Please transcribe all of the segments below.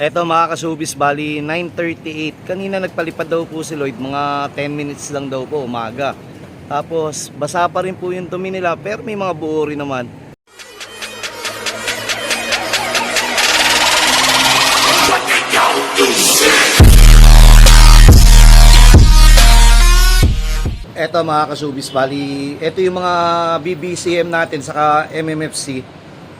Eto mga kasubis, bali 9:38. Kanina nagpalipad daw po si Lloyd, mga 10 minutes lang daw po umaga. Tapos basa pa rin po yung dumi nila, pero may mga buo rin naman. Eto mga kasubis, bali eto yung mga BBCM natin saka MMFC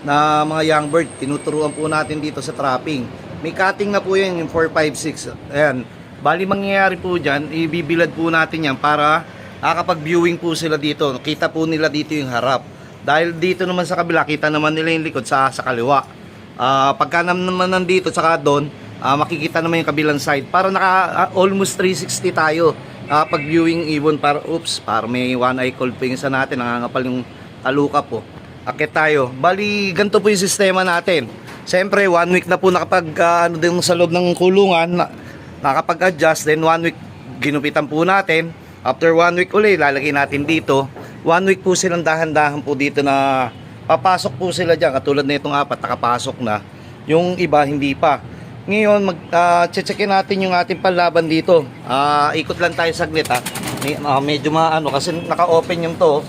na mga young bird. Tinuturuan po natin dito sa trapping. May cutting na po yan, yung 456. Ayan. Bali mangyayari po dyan, ibibilad po natin yan para nakakapag-viewing po sila dito. Kita po nila dito yung harap. Dahil dito naman sa kabila, kita naman nila yung likod sa kaliwa. Pagka naman nandito, saka doon, makikita naman yung kabilang side. Para almost 360 tayo. Pag-viewing ibon para, para may one eye cold po yung isa natin. Nangangapal yung taluka po. Akit tayo. Bali, ganito po yung sistema natin. Siyempre, 1 week na po ano din sa loob ng kulungan, nakapag-adjust. Then 1 week, ginupitan po natin. After 1 week ulit, lalagay natin dito. 1 week po silang dahan-dahan po dito na papasok po sila dyan. Katulad na itong 4, nakapasok na. Yung iba, hindi pa. Ngayon, checkin natin yung ating panlaban dito. Ikot lang tayo saglit ha. Medyo maano kasi naka-open yung to.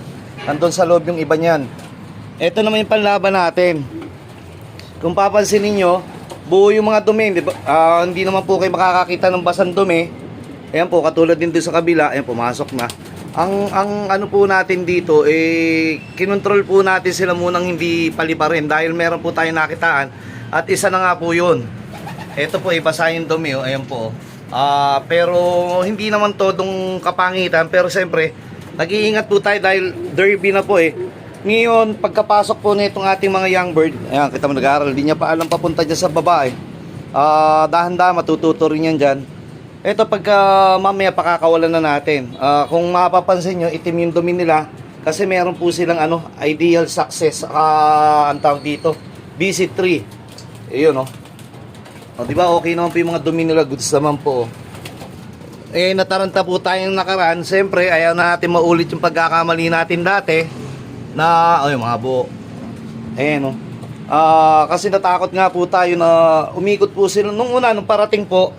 Nandun sa loob yung iba niyan. Ito naman yung panlaban natin. Kung papansin niyo, buo yung mga dumi, di ba? Hindi naman po kayo makakakita ng basang dumi. Ayan po, katulad din doon sa kabila, ayan, pumasok na. Ang ano po natin dito, kinontrol po natin sila munang hindi paliparin dahil meron po tayong nakitaan. At isa na nga po yun. Ito po, ibasa yung dumi, oh. Ayan po. Pero hindi naman todong kapangitan, pero siyempre, nag-iingat po tayo dahil derby na po eh. Ngayon, pagkapasok po nitong ating mga young bird, ayan, kita mo nag-aaral, di niya pa alam papunta dyan sa babae. Dahan-dahan, matututo rin yan dyan. Ito, pagka mamaya pakakawalan na natin. Kung mapapansin nyo, itim yung dumi nila, kasi meron po silang ideal success, ang tawag dito, BC3. Ayun, no? Di ba, okay naman po yung mga dumi nila, goods naman po. Nataranta po tayong nakaraan, siyempre, ayaw na natin maulit yung pagkakamali natin dati, na mga buo. Ayan, no? Kasi natakot nga po tayo na umikot po sila nung parating po,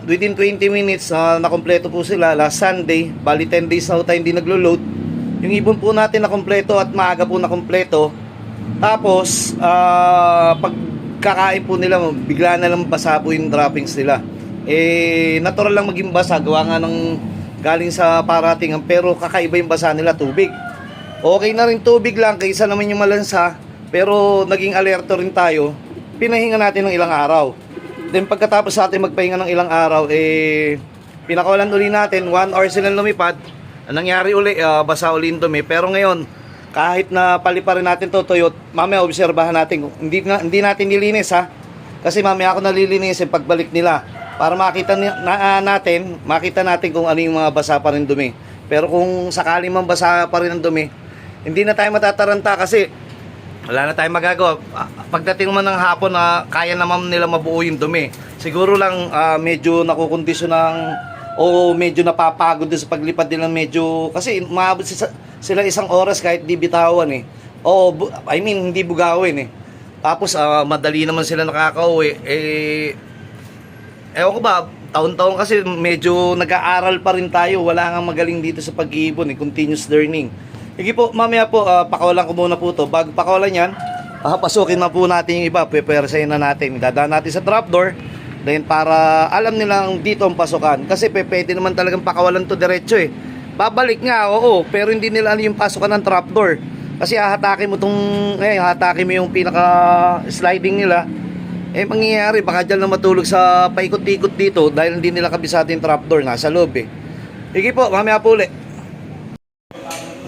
within 20 minutes nakompleto po sila last Sunday. Bali 10 days na tayo hindi naglo-load. Yung ibon po natin nakompleto at maaga po nakompleto. Tapos pag kakain po nila, bigla na lang basa po yung droppings nila. Natural lang maging basa, gawa nga ng galing sa paratingan, pero kakaiba yung basa nila, tubig. Okay na rin tubig lang kaysa naman yung malansa, pero naging alerto rin tayo. Pinahinga natin ng ilang araw. Then pagkatapos natin magpahinga ng ilang araw, pinakawalan uli natin, 1 hour silang lumipad. Ang nangyari uli, basa uli yung dumi. Pero ngayon, kahit na paliparin natin to, Toyot, mamaya obserbahan natin. Hindi natin nilinis ha. Kasi mamaya ako nalilinisin pagbalik nila. Para makita natin kung ano yung mga basa pa rin dumi. Pero kung sakaling man basa pa rin ang dumi, hindi na tayo matataranta kasi wala na tayong magagawa. Pagdating man ng hapon na kaya naman nila mabuo yung dumi. Siguro lang medyo nakukondisyon o medyo napapagod din sa paglipad nila, medyo kasi maabot sila 1 oras kahit di bitawan eh. Hindi bugawin eh. Tapos madali naman sila nakakauwi. Ewan ko ba, taon-taon kasi medyo nag-aaral pa rin tayo. Wala nga magaling dito sa pag-iibon continuous learning. Sige po, mamaya po, pakawalan ko muna po to. Bago pakawalan yan, pasukin na po natin yung iba. Pepersayin na natin. Dadaan natin sa trapdoor. Then para alam nilang dito ang pasukan. Kasi pwede naman talagang pakawalan to diretso eh. Babalik nga, oo. Pero hindi nila alam yung pasukan ng trapdoor. Kasi hahatakin mo yung pinaka-sliding nila. Mangyayari, baka dyan na matulog sa paikot-ikot dito dahil hindi nila kabisado yung trapdoor. Nasa loob eh. Sige po, mamaya po ulit.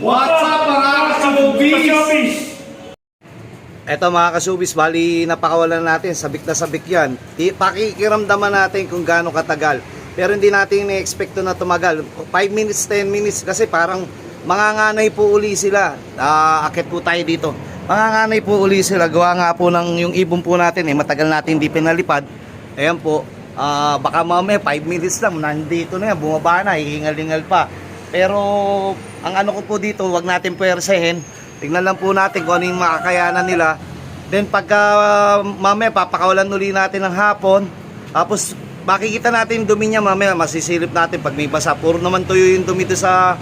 What's up mga kasubis? Eto mga kasubis, bali napakawalan natin, sabik na sabik yan. Pakikiramdaman natin kung gaano katagal. Pero hindi natin i-expect na tumagal. 5 minutes, 10 minutes kasi parang manganganay po uli sila. Akit po tayo dito. Manganganay po uli sila. Gawa nga po ng yung ibon po natin matagal natin hindi pinalipad. Ayan po, baka mamaya 5 minutes lang, nandito na yan, bumaba na, hihingal-hingal pa. Pero ang ano ko po dito, wag natin puwersahin. Tingnan lang po natin kung ano yung makakayanan nila. Then pagka mamaya papakawalan uli natin ng hapon. Tapos makikita natin yung dumi niya mamaya, masisilip natin pag may basa. Puro naman tuyo yung dumi doon sa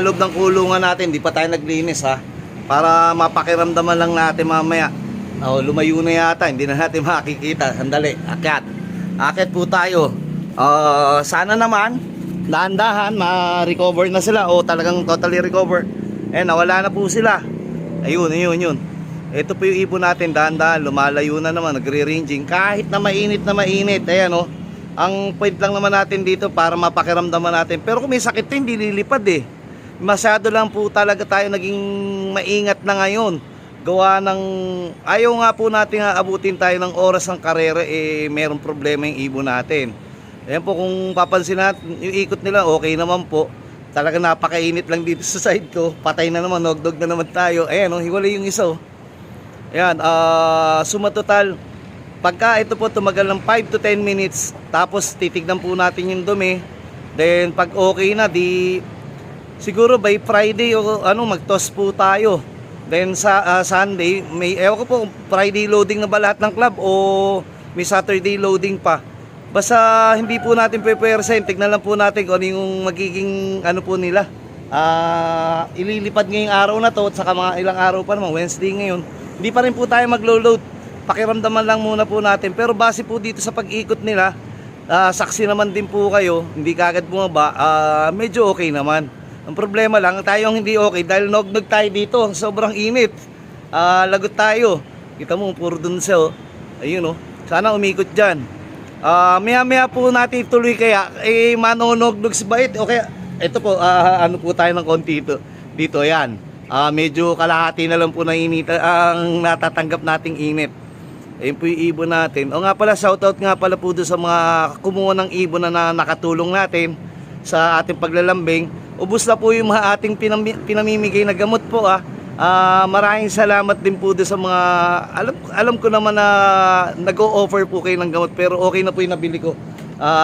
loob ng kulungan natin. Di pa tayo naglinis ha. Para mapakiramdaman lang natin mamaya. Lumayo na yata, hindi na natin makikita. Sandali, akyat. Akyat po tayo. Sana naman dahan-dahan ma-recover na sila o talagang totally recover. Nawala na po sila. Ayun. Ito po yung ibon natin, dahan-dahan lumalayo na naman, nagre-ranging kahit na mainit. Ayan ang point lang naman natin dito para mapakiramdaman natin. Pero kung may sakit hindi lilipad Masyado lang po talaga tayo naging maingat na ngayon. Gawa ng ayaw nga po natin abutin tayo ng oras ng karera, merong problema yung ibon natin. Ayan po, kung papansin natin yung ikot nila, okay naman po. Talaga napakainit lang dito sa side ko. Patay na naman, nogdog na naman tayo. Ayan hiwalay yung isa Ayan, suma total, pagka ito po tumagal ng 5 to 10 minutes, tapos titignan po natin yung dumi. Then pag okay na, siguro by Friday o mag-toss po tayo. Then sa Sunday, ewan ko po Friday loading na ba lahat ng club o may Saturday loading pa. Basta hindi po natin pe-percent, tignan lang po natin kung ano yung magiging po nila. Ililipad ngayong araw na to at saka mga ilang araw pa naman, Wednesday ngayon. Hindi pa rin po tayo maglo-load. Pakiramdaman lang muna po natin. Pero base po dito sa pag-ikot nila, saksi naman din po kayo, hindi kagad bumaba, medyo okay naman. Ang problema lang, tayong hindi okay dahil nognog tayo dito, sobrang init. Lagot tayo. Kita mo, puro dun siya Ayun sana umikot dyan. Maya po natin tuloy kaya, manonognog si Bait. Okay, ito po, po tayo ng konti dito, ayan. Medyo kalahati na lang po na init ang natatanggap nating init. Ayun po yung ibon natin. Nga pala, shoutout nga pala po doon sa mga kumuha ng ibon na nakatulong natin sa ating paglalambing. Ubus na po yung mga ating pinamimigay na gamot po maraming salamat din po doon sa mga alam ko naman na nag-o-offer po kayo ng gamot, pero okay na po yung nabili ko.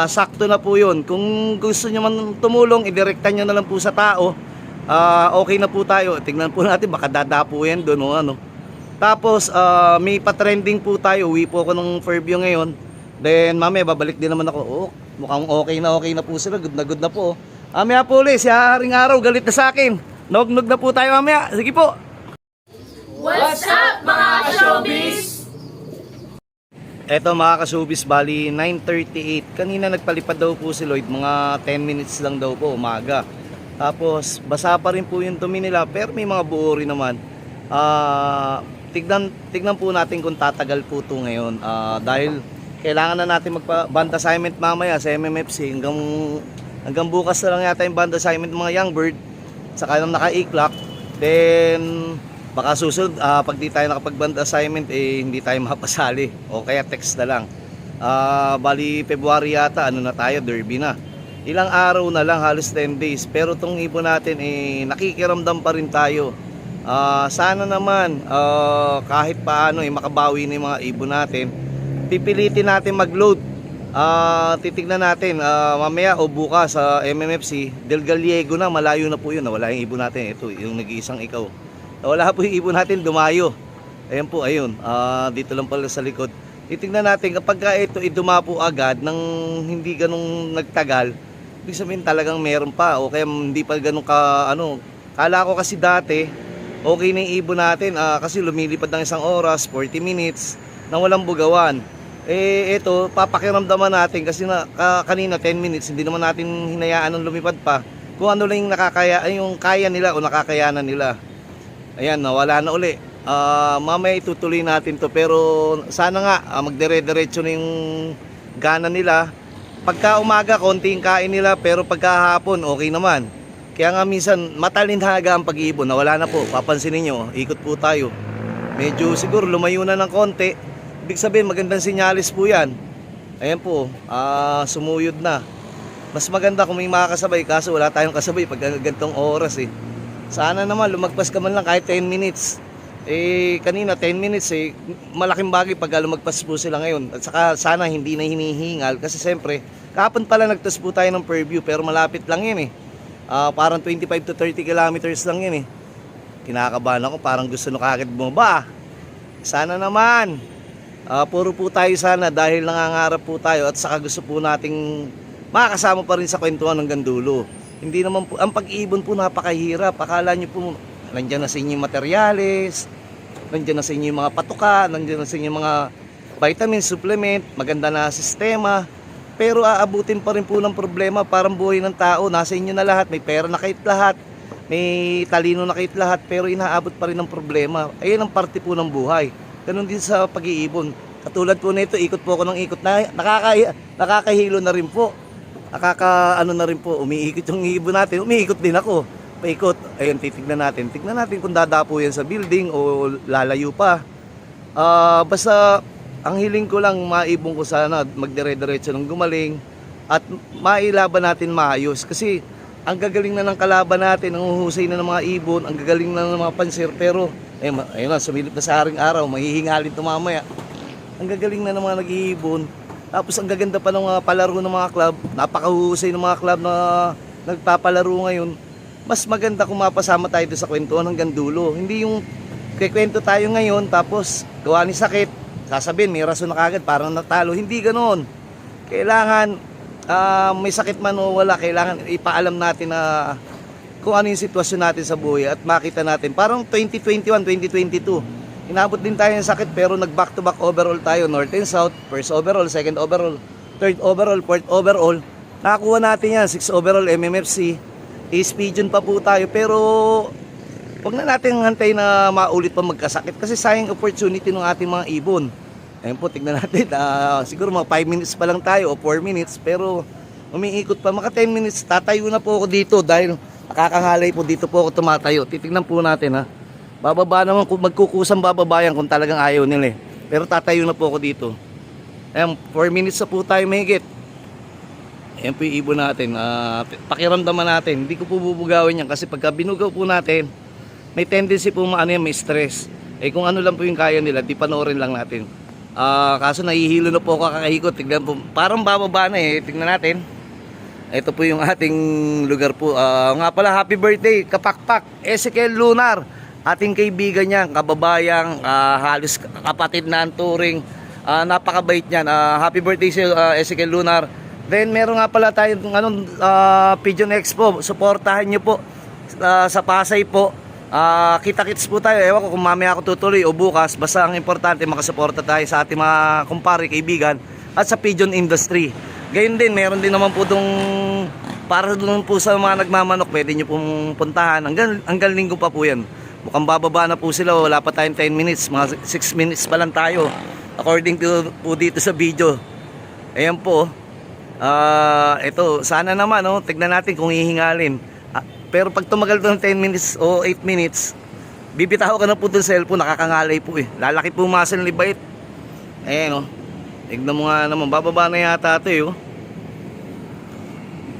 Sakto na po yun. Kung gusto nyo man tumulong, idirekta nyo na lang po sa tao. Okay na po tayo. Tingnan po natin, baka dadapo yan doon Tapos may pa-trending po tayo. Uwi po ako ng Fairview ngayon. Then mamaya babalik din naman ako. Mukhang okay na po sila. Good na po. Mamaya po ulit, si Haring Araw galit na sa akin. Nog na po tayo mamaya. Sige po. What's up mga ka-showbiz? Eto mga ka-showbiz, bali 9:38. Kanina nagpalipad daw po si Lloyd. Mga 10 minutes lang daw po, umaga. Tapos basa pa rin po yung dumi nila, pero may mga buo rin naman. Tignan po natin kung tatagal po ito ngayon. Dahil kailangan na natin mag-band assignment mamaya sa MMFC. Hanggang bukas na lang yata yung band assignment ng mga young bird. Saka nang naka-e-clock. Then baka susunod, pag di tayo nakapag-band assignment, hindi tayo mapasali. O kaya text na lang. Bali February yata, na tayo, derby na. Ilang araw na lang, halos 10 days. Pero itong ibon natin, nakikiramdam pa rin tayo. Sana naman, kahit paano, makabawi na yung mga ibon natin. Pipilitin natin mag-load. Titignan natin, mamaya o bukas sa MMFC, Del Gallego na, malayo na po yun. Nawala yung ibon natin. Ito, yung nag-iisang ikaw. Nawala po yung ibon natin, dumayo. Ayan po, ayun. Dito lang pala sa likod. Titignan natin, kapag ito idumapo agad, nang hindi ganong nagtagal, ibig sabihin talagang meron pa o kaya hindi pa ganun kala ko kasi dati okay na yung ibon natin kasi lumilipad ng isang oras 40 minutes nang walang bugawan. Ito papakiramdaman natin kasi kanina 10 minutes hindi naman natin hinayaan ng lumipad pa kung ano lang yung kaya nila o nakakayanan nila. Ayan, nawala na uli. Mamaya itutuloy natin to, pero sana nga magdire-diretso na yung gana nila. Pagka umaga, konting kain nila, pero pagkahapon, okay naman. Kaya nga minsan, matalinhaga ang pag-iibon. Nawala na po, papansin niyo, ikot po tayo. Medyo siguro lumayo na ng konti. Ibig sabihin, magandang sinyalis po yan. Ayan po, sumuyod na. Mas maganda kung may makakasabay, kaso wala tayong kasabay pag gantong oras Sana naman, lumagpas ka man lang kahit 10 minutes. Kanina 10 minutes malaking bagay pag lumagpas po sila ngayon. At saka sana hindi na hinihingal kasi siyempre kahapon pala nagtas po tayo ng Fairview pero malapit lang yun parang 25 to 30 kilometers lang yun Kinakabahan ako, parang gusto na kagad bumaba. Sana naman. Puro po tayo sana dahil nangangarap po tayo at saka gusto po nating makakasama pa rin sa kwentuhan hanggang dulo. Hindi naman po, ang pag-ibon po napakahirap. Akala nyo po, nandiyan na sa inyo yung materyales, nandiyan na sa inyo yung mga patuka, nandiyan na sa inyo yung mga vitamin supplement, maganda na sistema. Pero aabutin pa rin po ng problema, parang buhay ng tao, nasa inyo na lahat, may pera na kayit lahat, may talino na kayit lahat, pero inaabot pa rin ng problema. Ayun ang parte po ng buhay. Ganun din sa pag-iibon. Katulad po nito, ikot po ako ng ikot na nakakahilo na rin po. Nakakaano na rin po, umiikot yung ibon natin, umiikot din ako. Paikot, ayun, titignan natin. Tignan natin kung dadapo yan sa building o lalayo pa. Basta, ang hiling ko lang, maibong ko sana, magdire-diretso ng gumaling at mailaban natin maayos. Kasi, ang gagaling na ng kalaban natin, ang uhusay na ng mga ibon, ang gagaling na ng mga pansir, pero, ayun na, sumilip na sa haring araw, mahihingalin ito mamaya. Ang gagaling na ng mga nag-iibon. Tapos ang gaganda pa ng mga palaro ng mga club, napakahusay ng mga club na nagpapalaro ngayon. Mas maganda kung mapasama tayo sa kwentuhan hanggang dulo. Hindi yung kikwento tayo ngayon tapos gawa ni sakit, sasabihin may rason na kagad parang natalo. Hindi ganoon. Kailangan may sakit man o wala, kailangan ipaalam natin na kung ano yung sitwasyon natin sa buhay at makita natin. Parang 2021, 2022. Inabot din tayo ng sakit pero nag back to back overall tayo, North and South, first overall, second overall, third overall, fourth overall. Nakakuha natin yan, 6 overall MMFC. Ace Pigeon pa po tayo pero wag na natin hantay na maulit pa magkasakit kasi sayang opportunity ng ating mga ibon. Ayun po, tignan natin, siguro mga 5 minutes pa lang tayo o 4 minutes pero umiikot pa, maka 10 minutes tatayo na po ako dito dahil nakakangalay po dito po ako tumatayo. Titignan po natin ha. Bababa naman kung magkukusang bababayan kung talagang ayaw nila eh. Pero tatayo na po ako dito. Ayan, 4 minutes na po tayo mahigit. Ayan po yung ibon natin. Pakiramdaman natin. Hindi ko po bubugawin yan kasi pagka binugaw po natin, may tendency po may stress. Eh kung ano lang po yung kaya nila, di panoorin lang natin. Kaso nahihilo na po ako kakahikot. Tignan po, parang bababa na eh. Tignan natin. Ito po yung ating lugar po. Nga pala, happy birthday, Kapakpak, Ezekiel Lunar. Ating kaibigan niya, kababayang, halos kapatid na ang turing. Napakabait niyan. Happy birthday sa Ezekiel Lunar. Then meron nga pala tayong Pigeon Expo. Suportahan niyo po sa Pasay po. Kita-kits po tayo. Ewan ko kung mamaya ako tutuloy o bukas. Basta ang importante makasuporta tayo sa ating mga kumpare, kaibigan at sa pigeon industry. Gayun din, meron din naman po itong para doon po sa mga nagmamanok. Pwede niyo pong puntahan. Hanggang linggo pa po yan. Mukhang bababa na po sila, wala pa tayong 10 minutes, mga 6 minutes pa lang tayo according to po dito sa video. Ayan po. Ito, sana naman tignan natin kung hihingalin. Pero pag tumagal doon 10 minutes o 8 minutes, bibitaw ka na po doon sa cellphone, nakakangalay po eh. Lalaki po muscle ni bait. Ayan tignan mo nga naman, bababa na yata ito eh.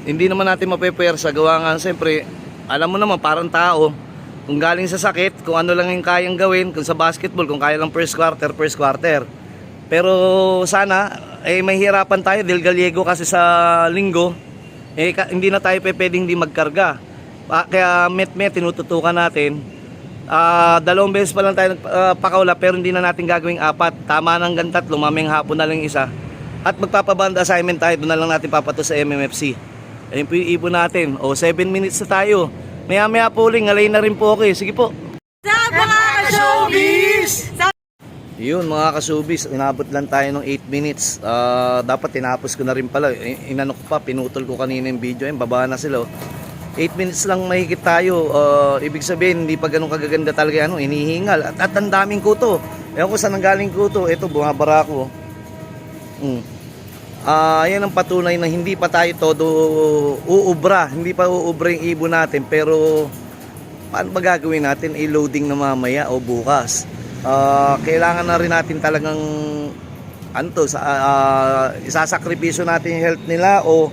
Hindi naman natin mapepersa, gawa nga siyempre, alam mo naman parang tao. Kung galing sa sakit, kung ano lang yung kayang gawin, kung sa basketball, kung kaya lang first quarter. Pero sana, mahihirapan tayo dahil Gallego kasi sa linggo, hindi na tayo pwedeng hindi magkarga. Kaya met-met, tinututukan natin. 2 beses pa lang tayo nagpakaula pero hindi na natin gagawing 4. Tama ng hanggang 3, mamayang hapon na lang isa. At magpapaband assignment tayo, doon na lang natin papato sa MMFC. Ayun po yung ibon natin. 7 minutes na tayo. Maya-maya po uling, alay na rin po ako eh. Sige po. Sa mga ka-showbiz! Yun mga ka-showbiz, inabot lang tayo ng 8 minutes. Dapat tinapos ko na rin pala. Inanok pa, pinutol ko kanina yung video. Baba na sila. 8 minutes lang mahigit tayo. Ibig sabihin, hindi pa ganun kagaganda talaga inihingal. At ang daming kuto. Ewan ko saan ang galing kuto. Ito, bumabara ko. Yan ang patunay na hindi pa tayo todo uubra. Hindi pa uubra yung ibon natin. Pero paano ba gagawin natin? I-loading na mamaya o bukas. Kailangan na rin natin talagang isasakripisyo natin yung health nila o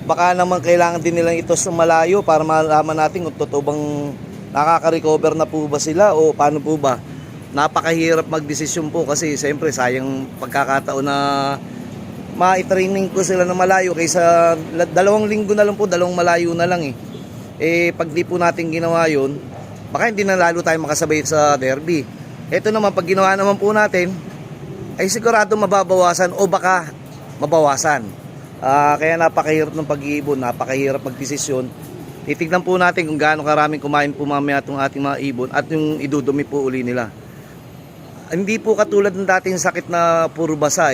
baka naman kailangan din nilang ito sa malayo para malaman natin kung totoo bang nakaka-recover na po ba sila o paano po ba. Napakahirap magdesisyon po kasi siyempre sayang pagkakataon na ma-training ko sila na malayo kaysa 2 linggo na lang po, 2 malayo na lang pag di po natin ginawa yun, baka hindi na lalo tayo makasabay sa derby. Ito naman, pag ginawa naman po natin, ay sigurado mababawasan o baka mabawasan. Kaya napakahirap ng pag-iibon, napakahirap magdesisyon. Titignan po natin kung gaano karaming kumain po mamaya itong ating mga ibon at yung idudumi po uli nila. Hindi po katulad ng dating sakit na puro basa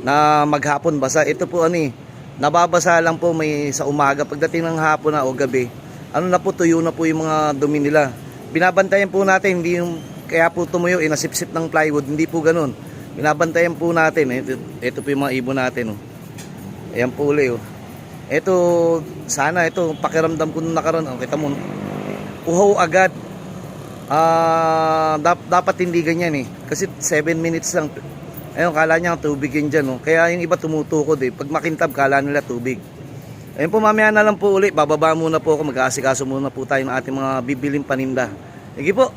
na maghapon basa. Ito po nababasa lang po may sa umaga. Pagdating ng hapon na o gabi, na po, tuyo na po yung mga dumi nila. Binabantayan po natin, hindi yung kaya po tumuyo, nasipsip ng plywood, hindi po ganun. Binabantayan po natin. Ito po yung mga ibon natin. Ayan po uli. Ito, sana ito, pakiramdam ko nung nakaraan. Kita mo, uhaw agad. Dapat hindi ganyan kasi 7 minutes lang. Ayun, kala niya tubig yun dyan. Kaya yung iba tumutukod Pag makintab, kala nila tubig. Ayun po, mamaya na lang po ulit. Bababa muna po ako, mag-aasikaso muna po tayo ng ating mga bibiling paninda. Sige po.